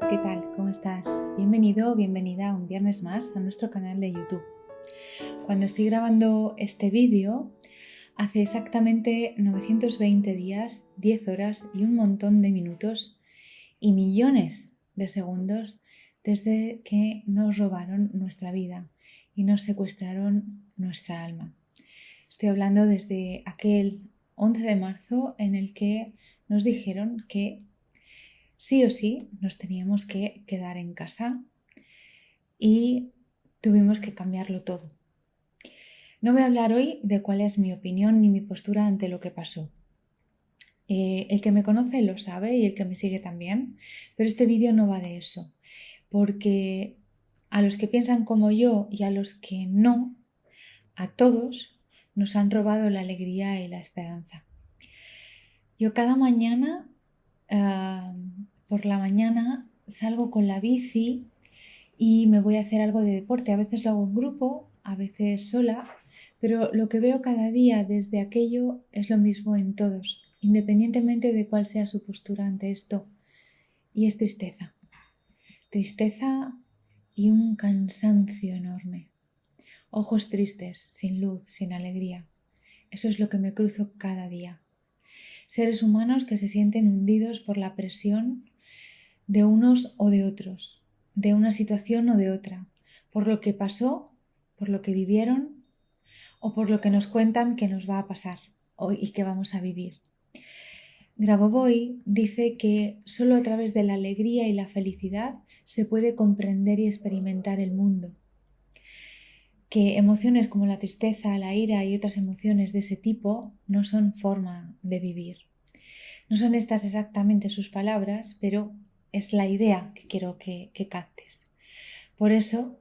¿qué tal? ¿Cómo estás? Bienvenido o bienvenida un viernes más a nuestro canal de YouTube. Cuando estoy grabando este vídeo, hace exactamente 920 días, 10 horas y un montón de minutos y millones de segundos desde que nos robaron nuestra vida y nos secuestraron nuestra alma. Estoy hablando desde aquel 11 de marzo en el que nos dijeron que sí o sí nos teníamos que quedar en casa y tuvimos que cambiarlo todo. No voy a hablar hoy de cuál es mi opinión ni mi postura ante lo que pasó. El que me conoce lo sabe y el que me sigue también, pero este vídeo no va de eso, porque a los que piensan como yo y a los que no, a todos nos han robado la alegría y la esperanza. Yo cada mañana, por la mañana, salgo con la bici y me voy a hacer algo de deporte. A veces lo hago en grupo, a veces sola, pero lo que veo cada día desde aquello es lo mismo en todos, independientemente de cuál sea su postura ante esto. Y es tristeza. Tristeza y un cansancio enorme. Ojos tristes, sin luz, sin alegría. Eso es lo que me cruzo cada día. Seres humanos que se sienten hundidos por la presión de unos o de otros, de una situación o de otra, por lo que pasó, por lo que vivieron o por lo que nos cuentan que nos va a pasar y que vamos a vivir. Grabovoi dice que solo a través de la alegría y la felicidad se puede comprender y experimentar el mundo, que emociones como la tristeza, la ira y otras emociones de ese tipo no son forma de vivir. No son estas exactamente sus palabras, pero es la idea que quiero que captes. Por eso,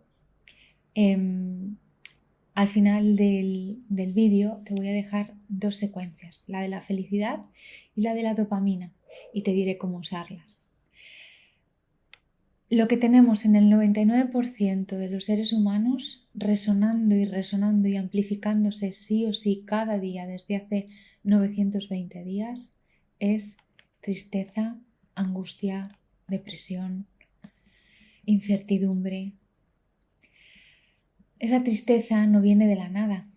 al final del vídeo te voy a dejar dos secuencias, la de la felicidad y la de la dopamina, y te diré cómo usarlas. Lo que tenemos en el 99% de los seres humanos resonando y amplificándose sí o sí cada día desde hace 920 días es tristeza, angustia, depresión, incertidumbre. Esa tristeza no viene de la nada,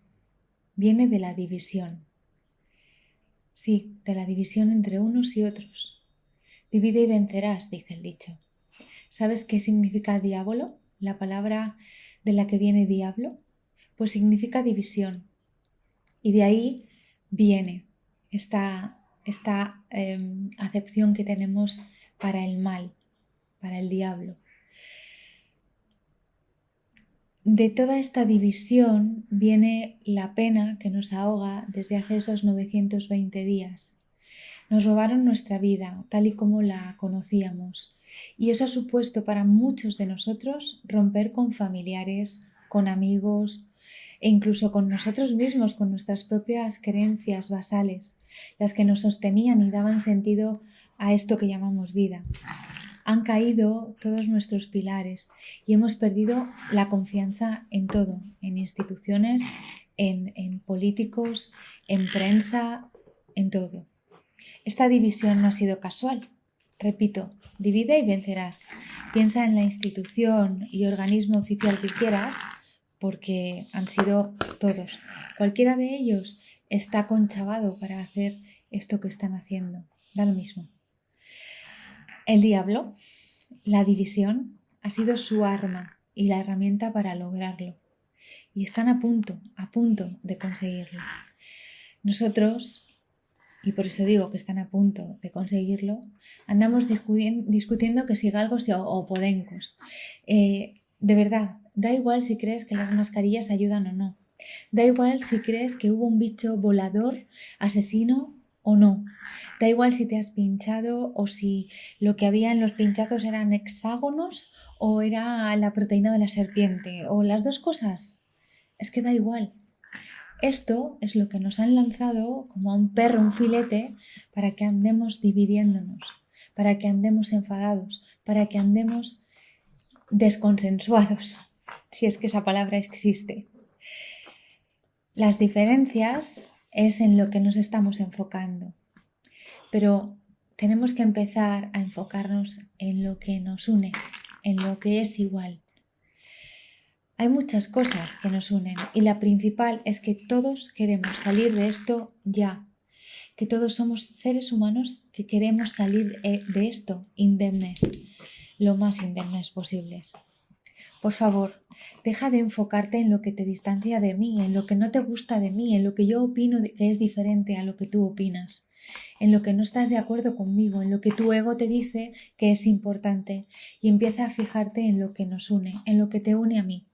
viene de la división. Sí, de la división entre unos y otros. Divide y vencerás, dice el dicho. ¿Sabes qué significa diablo? La palabra de la que viene diablo, pues significa división. Y de ahí viene esta acepción que tenemos para el mal, para el diablo. De toda esta división viene la pena que nos ahoga desde hace esos 920 días. Nos robaron nuestra vida, tal y como la conocíamos, y eso ha supuesto para muchos de nosotros romper con familiares, con amigos e incluso con nosotros mismos, con nuestras propias creencias basales, las que nos sostenían y daban sentido a esto que llamamos vida. Han caído todos nuestros pilares y hemos perdido la confianza en todo, en instituciones, en políticos, en prensa, en todo. Esta división no ha sido casual. Repito, divide y vencerás. Piensa en la institución y organismo oficial que quieras, porque han sido todos. Cualquiera de ellos está conchavado para hacer esto que están haciendo. Da lo mismo. El diablo, la división, ha sido su arma y la herramienta para lograrlo. Y están a punto de conseguirlo. Nosotros, y por eso digo que están a punto de conseguirlo, andamos discutiendo que si galgos o podencos. De verdad, da igual si crees que las mascarillas ayudan o no. Da igual si crees que hubo un bicho volador, asesino o no. Da igual si te has pinchado o si lo que había en los pinchazos eran hexágonos o era la proteína de la serpiente o las dos cosas. Es que da igual. Esto es lo que nos han lanzado como a un perro, un filete, para que andemos dividiéndonos, para que andemos enfadados, para que andemos desconsensuados, si es que esa palabra existe. Las diferencias es en lo que nos estamos enfocando, pero tenemos que empezar a enfocarnos en lo que nos une, en lo que es igual. Hay muchas cosas que nos unen y la principal es que todos queremos salir de esto ya, que todos somos seres humanos que queremos salir de esto indemnes, lo más indemnes posibles. Por favor, deja de enfocarte en lo que te distancia de mí, en lo que no te gusta de mí, en lo que yo opino que es diferente a lo que tú opinas, en lo que no estás de acuerdo conmigo, en lo que tu ego te dice que es importante, y empieza a fijarte en lo que nos une, en lo que te une a mí,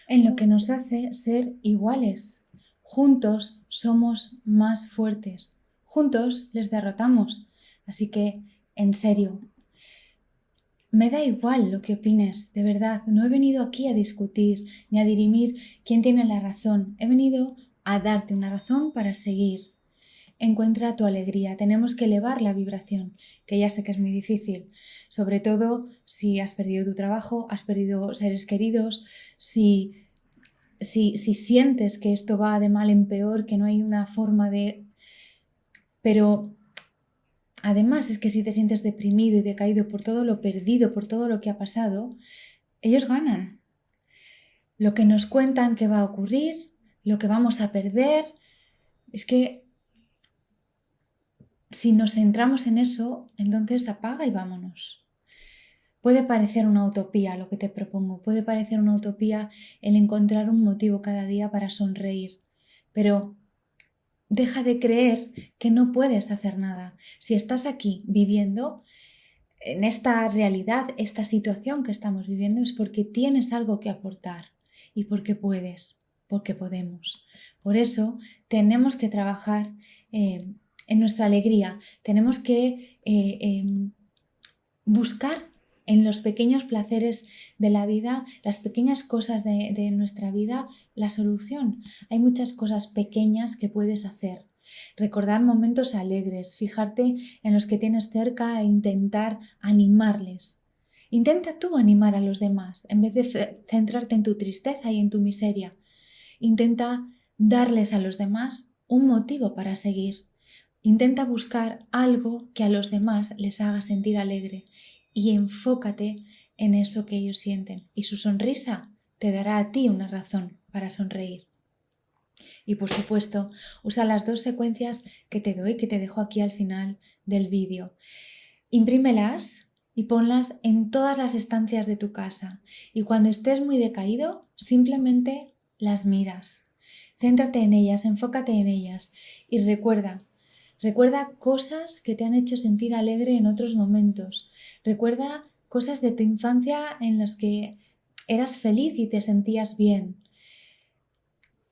en lo que nos hace ser iguales. Juntos somos más fuertes, juntos les derrotamos. Así que, en serio, me da igual lo que opines, de verdad. No he venido aquí a discutir ni a dirimir quién tiene la razón. He venido a darte una razón para seguir. Encuentra tu alegría. Tenemos que elevar la vibración, que ya sé que es muy difícil. Sobre todo si has perdido tu trabajo, has perdido seres queridos, si sientes que esto va de mal en peor, que no hay una forma de... Pero además es que si te sientes deprimido y decaído por todo lo perdido, por todo lo que ha pasado, ellos ganan. Lo que nos cuentan que va a ocurrir, lo que vamos a perder, es que si nos centramos en eso, entonces apaga y vámonos. Puede parecer una utopía lo que te propongo, puede parecer una utopía el encontrar un motivo cada día para sonreír, pero deja de creer que no puedes hacer nada. Si estás aquí viviendo en esta realidad, esta situación que estamos viviendo, es porque tienes algo que aportar y porque puedes, porque podemos. Por eso tenemos que trabajar en nuestra alegría, tenemos que buscar en los pequeños placeres de la vida, las pequeñas cosas de nuestra vida, la solución. Hay muchas cosas pequeñas que puedes hacer. Recordar momentos alegres, fijarte en los que tienes cerca e intentar animarles. Intenta tú animar a los demás en vez de centrarte en tu tristeza y en tu miseria. Intenta darles a los demás un motivo para seguir. Intenta buscar algo que a los demás les haga sentir alegre y enfócate en eso que ellos sienten. Y su sonrisa te dará a ti una razón para sonreír. Y por supuesto, usa las 2 secuencias que te doy, que te dejo aquí al final del vídeo. Imprímelas y ponlas en todas las estancias de tu casa. Y cuando estés muy decaído, simplemente las miras. Céntrate en ellas, enfócate en ellas y recuerda cosas que te han hecho sentir alegre en otros momentos. Recuerda cosas de tu infancia en las que eras feliz y te sentías bien.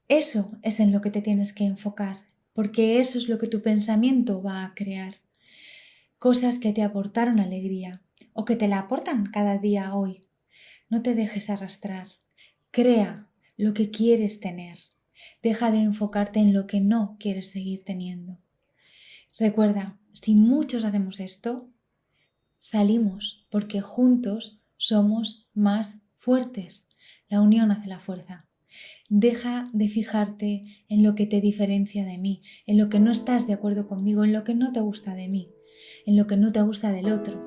Eso es en lo que te tienes que enfocar, porque eso es lo que tu pensamiento va a crear. Cosas que te aportaron alegría o que te la aportan cada día hoy. No te dejes arrastrar. Crea lo que quieres tener. Deja de enfocarte en lo que no quieres seguir teniendo. Recuerda, si muchos hacemos esto, salimos porque juntos somos más fuertes. La unión hace la fuerza. Deja de fijarte en lo que te diferencia de mí, en lo que no estás de acuerdo conmigo, en lo que no te gusta de mí, en lo que no te gusta del otro.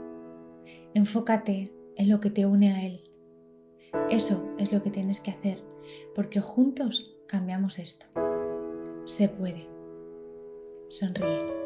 Enfócate en lo que te une a él. Eso es lo que tienes que hacer, porque juntos cambiamos esto. Se puede. Sonríe.